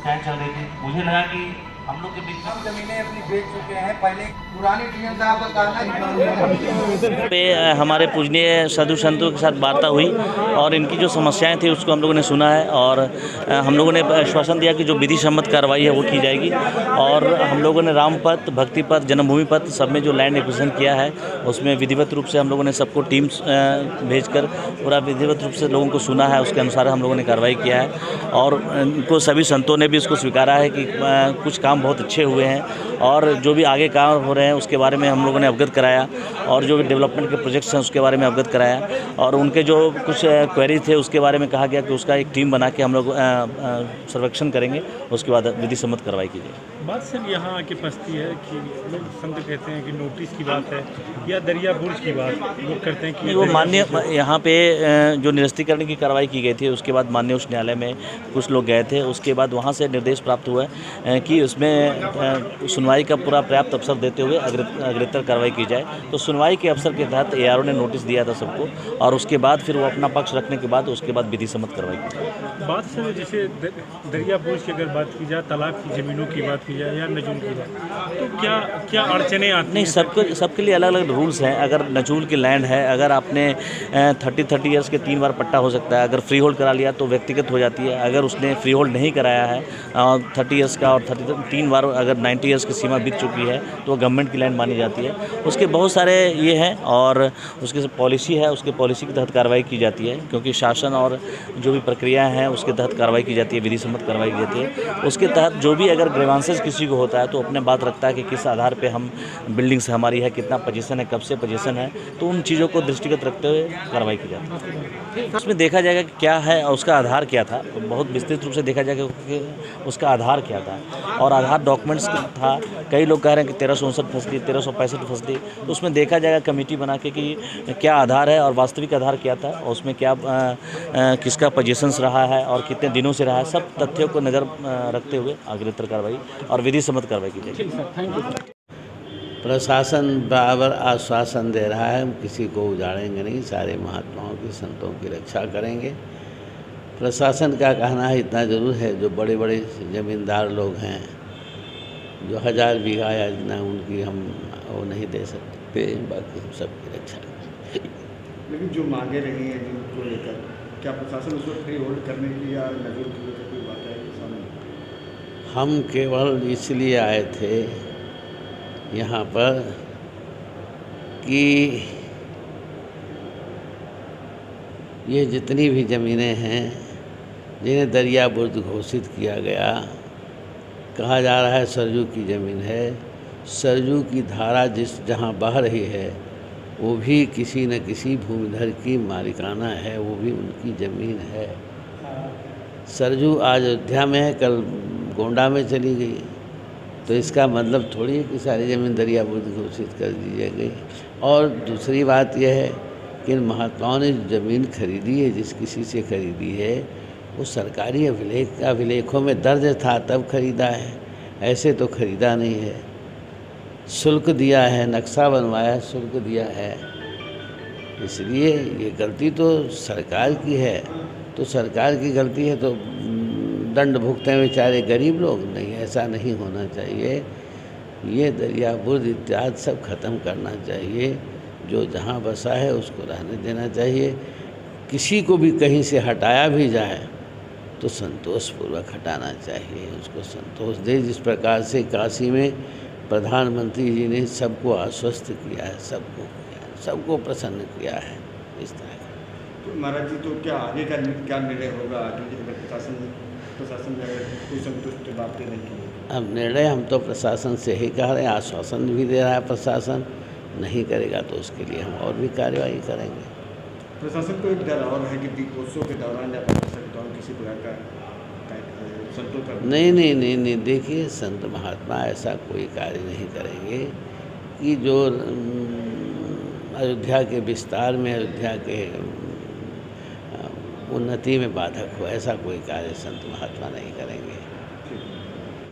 समस्याएं चल रही थी। मुझे लगा कि हम लोग के बीच में जमीनें अपनी बेच चुके हैं। पहले पुरानी टीएम साहब का कहना पे हमारे पूजनीय साधु संतों के साथ वार्ता हुई और इनकी जो समस्याएं थी उसको हम लोगों ने सुना है और हम लोगों ने आश्वासन दिया कि जो विधि सम्मत कार्रवाई है वो की जाएगी। और हम लोगों ने राम पथ, भक्ति पथ, जन्मभूमि पथ सब में जो लैंड एक्विजिशन किया है उसमें विधिवत रूप से हम लोगों ने सबको टीम्स भेजकर पूरा विधिवत रूप से लोगों को सुना है। उसके अनुसार हम लोगों ने कार्रवाई किया है और इनको सभी संतों ने भी इसको स्वीकारा है कि कुछ काम बहुत अच्छे हुए हैं और जो भी आगे काम हो रहे हैं उसके बारे में हम लोगों ने अवगत कराया और जो भी डेवलपमेंट के प्रोजेक्ट्स हैं उसके बारे में अवगत कराया और उनके जो कुछ क्वेरी थे उसके बारे में कहा गया कि उसका एक टीम बना के हम लोग सर्वेक्षण करेंगे, उसके बाद विधि सम्मत कार्रवाई की जाएगी। बात सर यहाँ आके फंसती है कि लोग संत कहते हैं कि नोटिस की बात है या दरिया बुर्ज की बात लोग करते हैं कि वो मान्य यहाँ पे जो निरस्तीकरण की कार्रवाई की गई थी उसके बाद माननीय उच्च न्यायालय में कुछ लोग गए थे। उसके बाद वहाँ से निर्देश प्राप्त हुआ कि उसमें सुनवाई का पूरा पर्याप्त अवसर देते हुए अग्रेतर कार्रवाई की जाए। तो सुनवाई के अवसर के तहत ARO ने नोटिस दिया था सबको और उसके बाद फिर वो अपना पक्ष रखने के बाद उसके बाद विधि सम्मत कार्रवाई की जाए। बात सर जैसे दरिया बुर्ज की अगर बात की जाए, तालाब की ज़मीनों की बात की जाए या नजूल की बात, तो क्या क्या अड़चने आती नहीं, सबके लिए अलग अलग रूल्स हैं। अगर नजूल की लैंड है, अगर आपने 30 ईयर्स के 3 बार पट्टा हो सकता है। अगर फ्री होल्ड करा लिया तो व्यक्तिगत हो जाती है। अगर उसने फ्री होल्ड नहीं कराया है 30 ईयर्स का और 3 बार अगर 90 ईयर्स की सीमा बीत चुकी है तो वो गवर्नमेंट की लैंड मानी जाती है। उसके बहुत सारे ये हैं और उसकी पॉलिसी है, उसके पॉलिसी के तहत कार्रवाई की जाती है क्योंकि शासन और जो भी प्रक्रिया हैं उसके तहत कार्रवाई की जाती है, विधि सम्मत कार्रवाई की जाती है। उसके तहत जो भी अगर ग्रीवांसेस किसी को होता है तो अपने बात रखता है कि किस आधार पे हम बिल्डिंग्स हमारी है, कितना पोजीशन है, कब से पोजीशन है, तो उन चीज़ों को दृष्टिगत रखते हुए कार्रवाई की जाती है। उसमें देखा जाएगा कि क्या है और उसका आधार क्या था, बहुत विस्तृत रूप से देखा जाएगा कि उसका आधार क्या था और आधार डॉक्यूमेंट्स था। कई लोग कह रहे हैं कि 1359 फसली, 1365 फसली, तो उसमें देखा जाएगा कमेटी बना के कि क्या आधार है और वास्तविक आधार क्या था और उसमें क्या किसका पोजीशंस रहा है और कितने दिनों से रहा है, सब तथ्यों को नज़र रखते हुए अग्रेतर कार्रवाई और विधि सम्मत कार्रवाई की जाएगी। प्रशासन बराबर आश्वासन दे रहा है, हम किसी को उजाड़ेंगे नहीं, सारे महात्माओं की, संतों की रक्षा करेंगे। प्रशासन का कहना है इतना ज़रूर है, जो बड़े बड़े ज़मींदार लोग हैं जो 1000 बीघा या इतना, उनकी हम वो नहीं दे सकते, बाकी हम सबकी रक्षा करेंगे। लेकिन जो मांगे रही हैं जिनको लेकर, क्या प्रशासन उसको फ्री होल्ड करने की या नजूल की कोई बात है सामने? हम केवल इसलिए आए थे यहाँ पर कि ये जितनी भी ज़मीनें हैं जिन्हें दरिया बुर्ज घोषित किया गया, कहा जा रहा है सरजू की ज़मीन है, सरजू की धारा जहाँ बह रही है वो भी किसी न किसी भूमिधर की मालिकाना है, वो भी उनकी ज़मीन है। सरजू आज अयोध्या में है, कल गोंडा में चली गई, तो इसका मतलब थोड़ी है कि सारी ज़मीन दरिया बुर्ज घोषित कर दी गई। और दूसरी बात यह है कि इन महात्माओं ने ज़मीन खरीदी है, जिस किसी से खरीदी है वो सरकारी अभिलेखों में दर्ज था तब खरीदा है, ऐसे तो खरीदा नहीं है। शुल्क दिया है, नक्शा बनवाया, शुल्क दिया है, इसलिए ये गलती तो सरकार की है। तो सरकार की गलती है तो दंड भुगते हैं बेचारे गरीब लोग? नहीं, ऐसा नहीं होना चाहिए। ये दरिया बुर्ज इत्यादि सब ख़त्म करना चाहिए। जो जहाँ बसा है उसको रहने देना चाहिए। किसी को भी कहीं से हटाया भी जाए तो संतोषपूर्वक हटाना चाहिए, उसको संतोष दे। जिस प्रकार से काशी में प्रधानमंत्री जी ने सबको आश्वस्त किया है, सबको प्रसन्न किया है, इस तरह का। तो महाराज जी, तो क्या आगे का क्या निर्णय होगा आगे अगर प्रशासन ने कोई संतुष्ट बातें नहीं की? अब निर्णय हम तो प्रशासन से ही कह रहे हैं, आश्वासन भी दे रहा है प्रशासन, नहीं करेगा तो उसके लिए हम और भी कार्रवाई करेंगे। प्रशासन को एक डर और है कि दीपोत्सव के दौरान या के दौरान किसी प्रकार का संतों का नहीं, देखिए, संत महात्मा ऐसा कोई कार्य नहीं करेंगे कि जो अयोध्या के विस्तार में, अयोध्या के उन्नति में बाधक हो। ऐसा कोई कार्य संत महात्मा नहीं करेंगे।